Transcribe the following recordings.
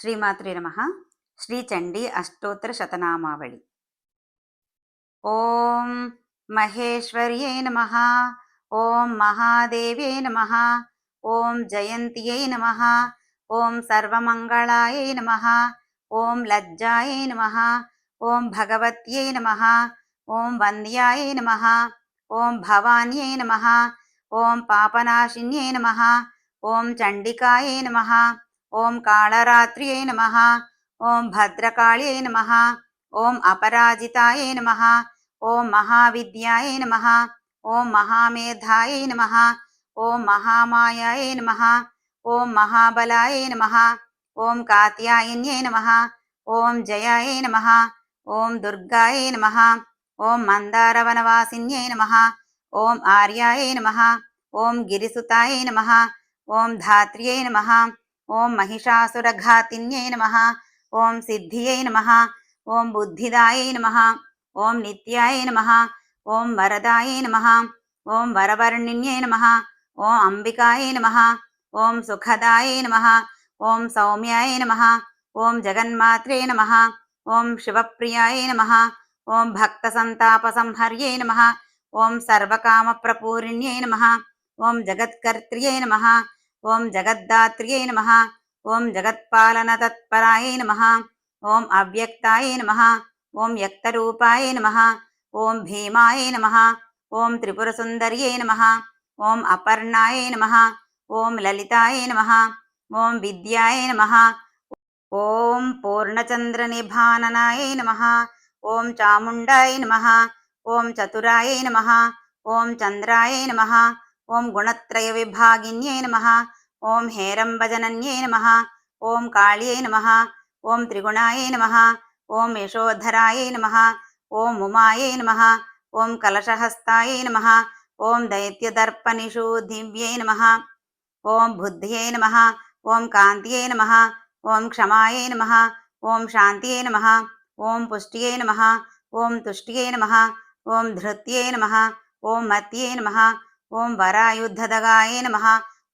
శ్రీమాత్రే నమః. శ్రీ చండీ అష్టోత్తర శతనామావళి. ఓం మహేశ్వర్యై నమః. ఓం మహాదేవ్యై నమః. ఓం జయంత్యై నమః. ఓం సర్వమంగళాయై నమః. ఓం లజ్జాయై నమః. ఓం భగవత్యై నమః. ఓం వంద్యాయై నమః. ఓం భవాన్యై నమః. ఓం పాపనాశిన్యై నమః. ఓం చండికాయై నమః. ఓం కాళరాత్ర్యై నమః. ఓం భద్రకాళ్యై నమః. ఓం అపరాజితాయై నమః. ఓం మహావిద్యాయై నమః. ఓం మహామేధాయై నమః. ఓం మహామాయాయై నమః. ఓం మహాబలాయై నమః. ఓం కాత్యాయన్యై నమః. ఓం జయాయై నమః. ఓం దుర్గాయై నమః. ఓం మందారవనవాసిన్యై నమః. ఓం ఆర్యాయై నమః. ఓం గిరిసుతాయై నమః. ఓం ధాత్ర్యై నమః. ఓం మహిషాసురఘాతిన్యై నమః. ఓం సిద్ధియై నమః. ఓం బుద్ధిదాయై నమః. ఓం నిత్యాయ నమః. ఓం వరదాయై నమః. ఓం వరవర్ణిన్యై నమః. ఓం అంబికాయై నమః. ఓం సుఖదాయై నమః. ఓం సౌమ్యాయ నమః. ఓం జగన్మాత్రే నమః. ఓం శివప్రియాయ నమః. ఓం భక్తసంతాపసంహర్యై నమః. ఓం సర్వకామప్రపూరిణ్యై నమః. ఓం జగత్కర్త్ర్యై నమః. ఓం జగద్దాత్ర్యై నమః. ఓం జగత్పాలనతత్పరాయ నమః. ఓం అవ్యక్తాయ నమః. ఓం వ్యక్తరూపాయ నమః. ఓం భీమాయ నమః. ఓం త్రిపురసుందర్యై నమః. ఓం అపర్ణాయ నమః. ఓం లలితాయ నమః. ఓం విద్యాయ నమః. ఓం పూర్ణచంద్రనిభాననాయ నమః. ఓం చాముండాయ నమః. ఓం చతురాయ నమః. ఓం చంద్రాయ నమః. ఓం గుణత్రయ విభాగిన్యై నమః. ఓం హేరంబజనన్యై నమః. ఓం కాళ్యై నమః. ఓం త్రిగుణాయ నమః. ఓం యశోధరాయ నమః. ఓం ఉమాయై నమః. ఓం కలశహస్తాయ నమః. ఓం దైత్యదర్పనిషూదివ్యై నమః. ఓం బుద్ధ్యై నమః. ఓం కాంత్యై నమః. ఓం క్షమాయై నమః. ఓం శాంత్యై నమః. ఓం పుష్ట్యై నమః. ఓం తుష్ట్యై నమః. ఓం ధృత్యై నమః. ఓం మత్యై నమః. ఓం వరాయుద్ధదగాయ నమః.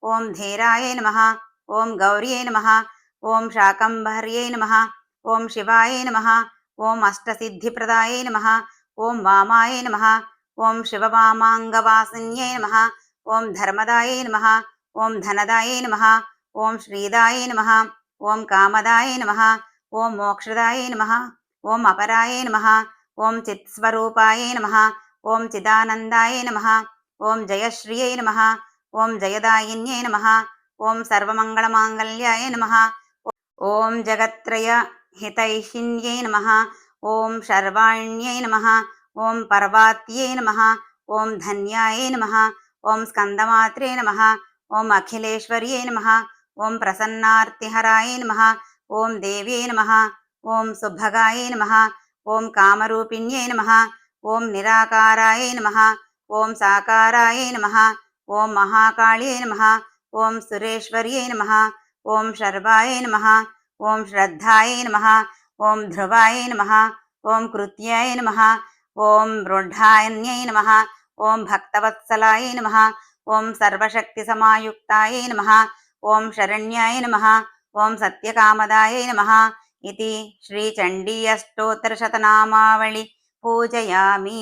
ఓం ధీరాయ నమః. ఓం గౌర్యై నమః. ఓం శాకంభర్యై నమః. ఓం శివాయ నమః. ఓం అష్టసిద్ధిప్రదాయ నమః. ఓం వామాయ నమః. ఓం శివవామాంగవాసిన్యై నమః. ఓం ధర్మదాయ నమః. ఓం ధనదాయ నమః. ఓం శ్రీదాయ నమః. ఓం కామదాయ నమః. ఓం మోక్షదాయ నమః. ఓం అపరాయ నమః. ఓం చిత్స్వరూపాయ నమః. ఓం చిదానందాయ నమః. ఓం జయశ్రియై నమః. ఓం జయదాయిన్యై నమః. ఓం సర్వమంగళమాంగళ్యాయ నమః. ఓం జగత్రయ హితైషిణ్యై నమః. ఓం శర్వాణ్యై నమః. ఓం పర్వాత్యై నమః. ఓం ధన్యాయ నమః. ఓం స్కందమాత్రే నమః. ఓం అఖిలేశ్వర్యై నమః. ఓం ప్రసన్నార్తిహరాయ నమః. ఓం దేవ్యై నమః. ఓం సుభగాయ నమః. ఓం కామరూపిణ్యై నమః. ఓం నిరాకారాయ నమః. ఓం సాకారాయ నమః. ఓం మహాకాళ్యై నమః. ఓం సురేశ్వర్యై నమః. ఓం శర్వాయ నమః. ఓం శ్రద్ధాయ నమః. ఓం ధ్రువాయ నమః. ఓం కృత్యాయ నమః. ఓం వృఢాన్యై నమః. ఓం భక్తవత్సలాయ నమః. ఓం సర్వశక్తిసమాయుక్తాయ నమః. ఓం శరణ్యాయ నమః. ఓం సత్యకామదాయ నమః. ఇతి శ్రీ చండీ అష్టోత్తర శతనామావళి పూజయామి.